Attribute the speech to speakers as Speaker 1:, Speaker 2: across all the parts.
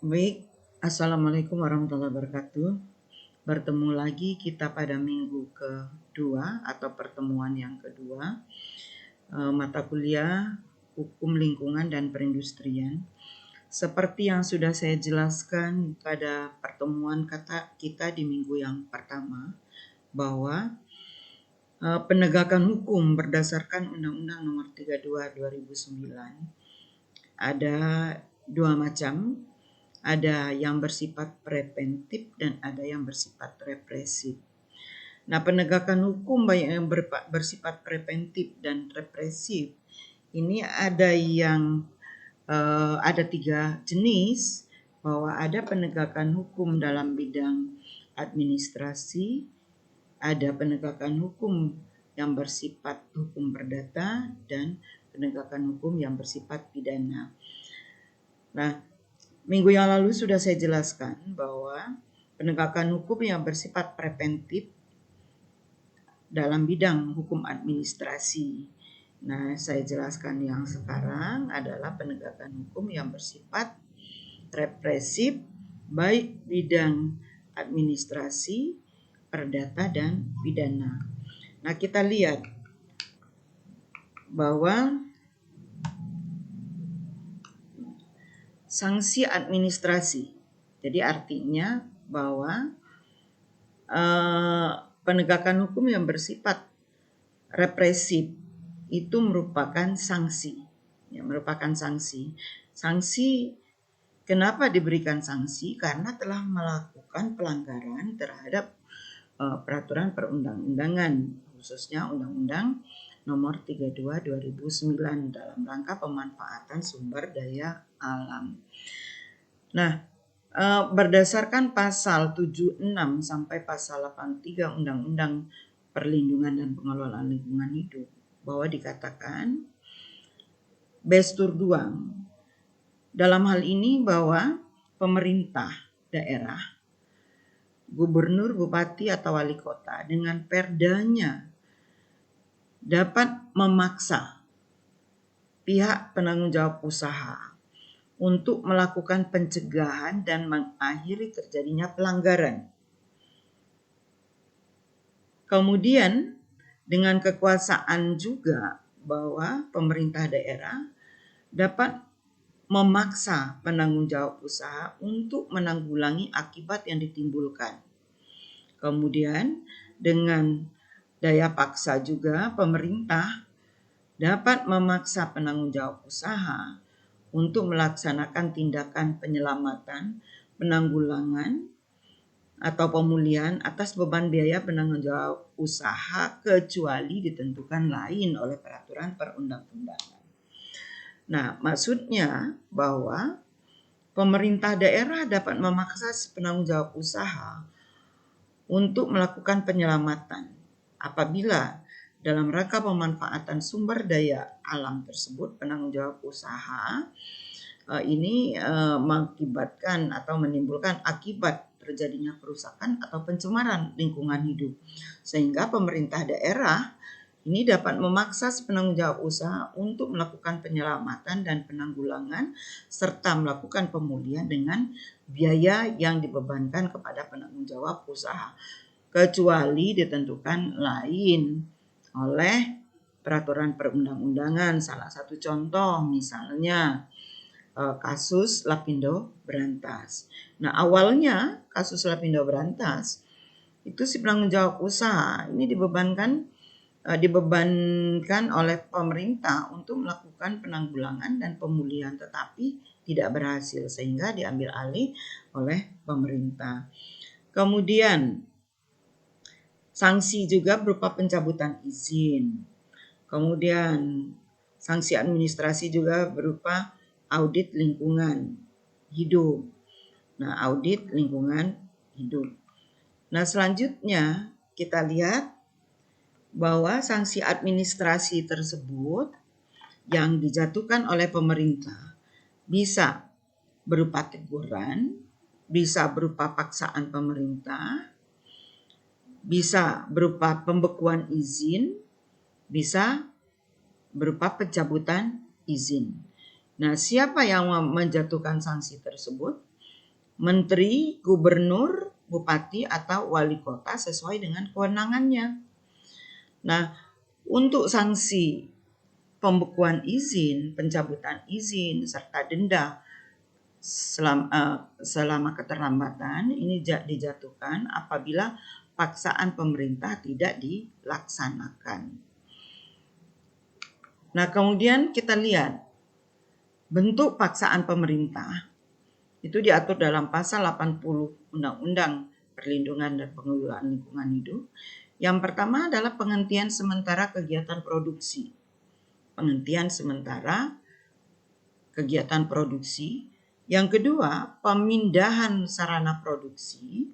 Speaker 1: Baik, Assalamualaikum warahmatullahi wabarakatuh. Bertemu lagi kita pada minggu kedua atau pertemuan yang kedua, mata kuliah Hukum Lingkungan dan Perindustrian. Seperti yang sudah saya jelaskan pada pertemuan kita di minggu yang pertama, bahwa penegakan hukum berdasarkan Undang-Undang Nomor 32 2009 ada dua macam. Ada yang bersifat preventif dan ada yang bersifat represif. Nah, penegakan hukum baik yang bersifat preventif dan represif ini ada ada 3 jenis, bahwa ada penegakan hukum dalam bidang administrasi, ada penegakan hukum yang bersifat hukum perdata, dan penegakan hukum yang bersifat pidana. Nah, minggu yang lalu sudah saya jelaskan bahwa penegakan hukum yang bersifat preventif dalam bidang hukum administrasi. Nah, saya jelaskan yang sekarang adalah penegakan hukum yang bersifat represif, baik bidang administrasi, perdata, dan pidana. Nah, kita lihat bahwa sanksi administrasi. Jadi artinya bahwa penegakan hukum yang bersifat represif itu merupakan sanksi. Sanksi kenapa diberikan sanksi? Karena telah melakukan pelanggaran terhadap peraturan perundang-undangan, khususnya Undang-Undang Nomor 32 2009 dalam rangka pemanfaatan sumber daya alam. Nah, berdasarkan pasal 76 sampai pasal 83 Undang-Undang Perlindungan dan Pengelolaan Lingkungan Hidup, bahwa dikatakan Bestur 2 dalam hal ini bahwa pemerintah daerah, gubernur, bupati, atau wali kota dengan perdanya dapat memaksa pihak penanggung jawab usaha untuk melakukan pencegahan dan mengakhiri terjadinya pelanggaran. Kemudian dengan kekuasaan juga bahwa pemerintah daerah dapat memaksa penanggung jawab usaha untuk menanggulangi akibat yang ditimbulkan. Kemudian dengan daya paksa juga pemerintah dapat memaksa penanggung jawab usaha untuk melaksanakan tindakan penyelamatan, penanggulangan, atau pemulihan atas beban biaya penanggung jawab usaha kecuali ditentukan lain oleh peraturan perundang-undangan. Nah, maksudnya bahwa pemerintah daerah dapat memaksa penanggung jawab usaha untuk melakukan penyelamatan apabila dalam rangka pemanfaatan sumber daya alam tersebut penanggung jawab usaha ini mengakibatkan atau menimbulkan akibat terjadinya kerusakan atau pencemaran lingkungan hidup, sehingga pemerintah daerah ini dapat memaksa penanggung jawab usaha untuk melakukan penyelamatan dan penanggulangan serta melakukan pemulihan dengan biaya yang dibebankan kepada penanggung jawab usaha, kecuali ditentukan lain oleh peraturan perundang-undangan. Salah satu contoh misalnya kasus Lapindo Brantas. Nah, awalnya kasus Lapindo Brantas itu si penanggung jawab usaha ini dibebankan oleh pemerintah untuk melakukan penanggulangan dan pemulihan, tetapi tidak berhasil sehingga diambil alih oleh pemerintah. Kemudian sanksi juga berupa pencabutan izin. Kemudian sanksi administrasi juga berupa audit lingkungan hidup. Nah, audit lingkungan hidup. Nah, selanjutnya kita lihat bahwa sanksi administrasi tersebut yang dijatuhkan oleh pemerintah bisa berupa teguran, bisa berupa paksaan pemerintah, bisa berupa pembekuan izin, bisa berupa pencabutan izin. Nah, siapa yang menjatuhkan sanksi tersebut? menteri, gubernur, bupati, atau wali kota sesuai dengan kewenangannya. Nah, untuk sanksi pembekuan izin, pencabutan izin, serta denda selama keterlambatan ini dijatuhkan apabila paksaan pemerintah tidak dilaksanakan. Nah, kemudian kita lihat bentuk paksaan pemerintah itu diatur dalam pasal 80 Undang-Undang Perlindungan dan Pengelolaan Lingkungan Hidup. Yang pertama adalah penghentian sementara kegiatan produksi. Penghentian sementara kegiatan produksi. Yang kedua, pemindahan sarana produksi.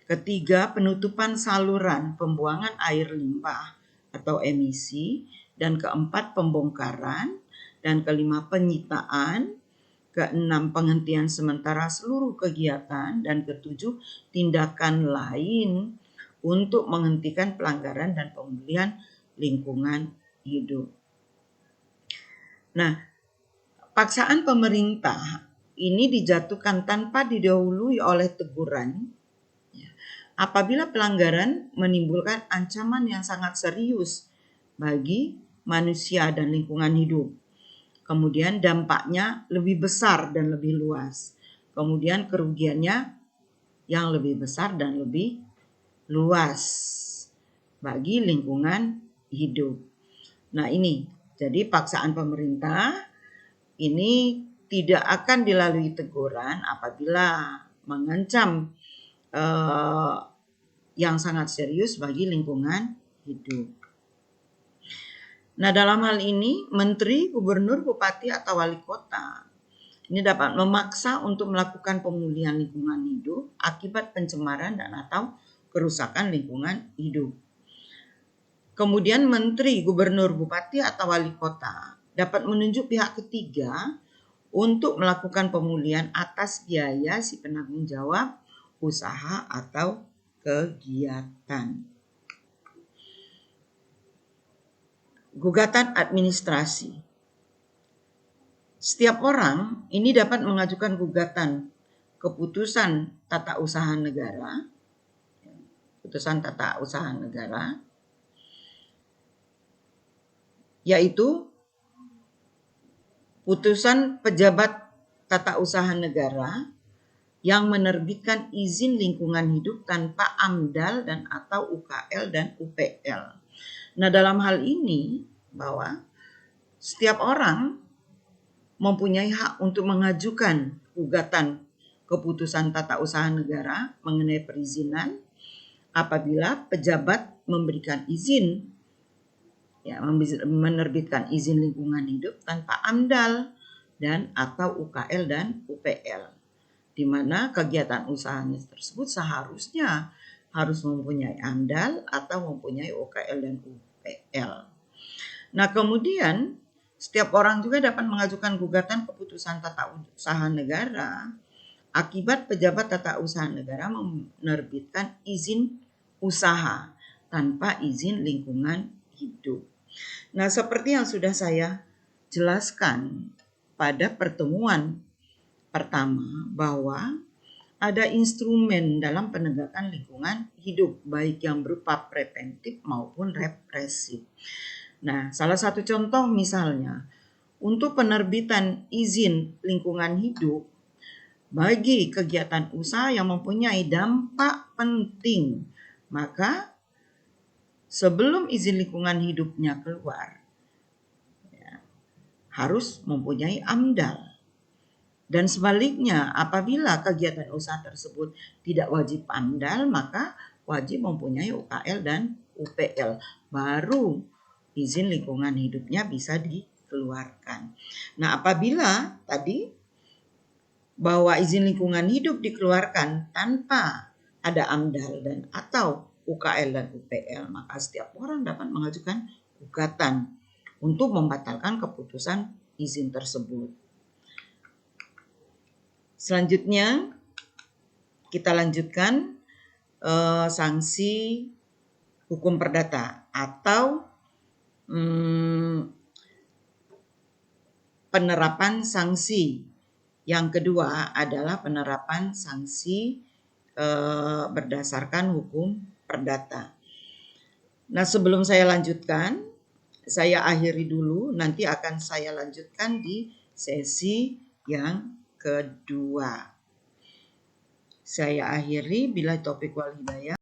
Speaker 1: Ketiga, penutupan saluran pembuangan air limbah atau emisi. Dan keempat, pembongkaran. Dan kelima, penyitaan. Keenam, penghentian sementara seluruh kegiatan. Dan ketujuh, tindakan lain untuk menghentikan pelanggaran dan pemulihan lingkungan hidup. Nah, paksaan pemerintah ini dijatuhkan tanpa didahului oleh teguran apabila pelanggaran menimbulkan ancaman yang sangat serius bagi manusia dan lingkungan hidup. Kemudian dampaknya lebih besar dan lebih luas. Kemudian kerugiannya yang lebih besar dan lebih luas bagi lingkungan hidup. Nah, ini jadi paksaan pemerintah ini tidak akan dilalui teguran apabila mengancam yang sangat serius bagi lingkungan hidup. Nah, dalam hal ini menteri, gubernur, bupati, atau wali kota ini dapat memaksa untuk melakukan pemulihan lingkungan hidup akibat pencemaran dan atau kerusakan lingkungan hidup. Kemudian menteri, gubernur, bupati, atau wali kota dapat menunjuk pihak ketiga untuk melakukan pemulihan atas biaya si penanggung jawab usaha atau kegiatan. Gugatan administrasi. Setiap orang ini dapat mengajukan gugatan keputusan tata usaha negara, yaitu putusan pejabat tata usaha negara yang menerbitkan izin lingkungan hidup tanpa AMDAL dan atau UKL dan UPL. Nah, dalam hal ini bahwa setiap orang mempunyai hak untuk mengajukan gugatan keputusan tata usaha negara mengenai perizinan apabila pejabat memberikan izin menerbitkan izin lingkungan hidup tanpa AMDAL dan atau UKL dan UPL, di mana kegiatan usahanya tersebut seharusnya harus mempunyai AMDAL atau mempunyai UKL dan UPL. Nah, kemudian setiap orang juga dapat mengajukan gugatan keputusan tata usaha negara akibat pejabat tata usaha negara menerbitkan izin usaha tanpa izin lingkungan hidup. Nah, seperti yang sudah saya jelaskan pada pertemuan pertama bahwa ada instrumen dalam penegakan lingkungan hidup baik yang berupa preventif maupun represif. Nah, salah satu contoh misalnya untuk penerbitan izin lingkungan hidup bagi kegiatan usaha yang mempunyai dampak penting, maka sebelum izin lingkungan hidupnya keluar harus mempunyai AMDAL. Dan sebaliknya, apabila kegiatan usaha tersebut tidak wajib AMDAL, maka wajib mempunyai UKL dan UPL. Baru izin lingkungan hidupnya bisa dikeluarkan. Nah, apabila tadi bahwa izin lingkungan hidup dikeluarkan tanpa ada AMDAL dan atau UKL dan UPL, maka setiap orang dapat mengajukan gugatan untuk membatalkan keputusan izin tersebut. Selanjutnya kita lanjutkan sanksi hukum perdata atau penerapan sanksi Yang kedua adalah penerapan sanksi berdasarkan hukum perdata. Nah, sebelum saya lanjutkan, saya akhiri dulu, nanti akan saya lanjutkan di sesi yang kedua. Saya akhiri, billahi taufiq wal hidayah.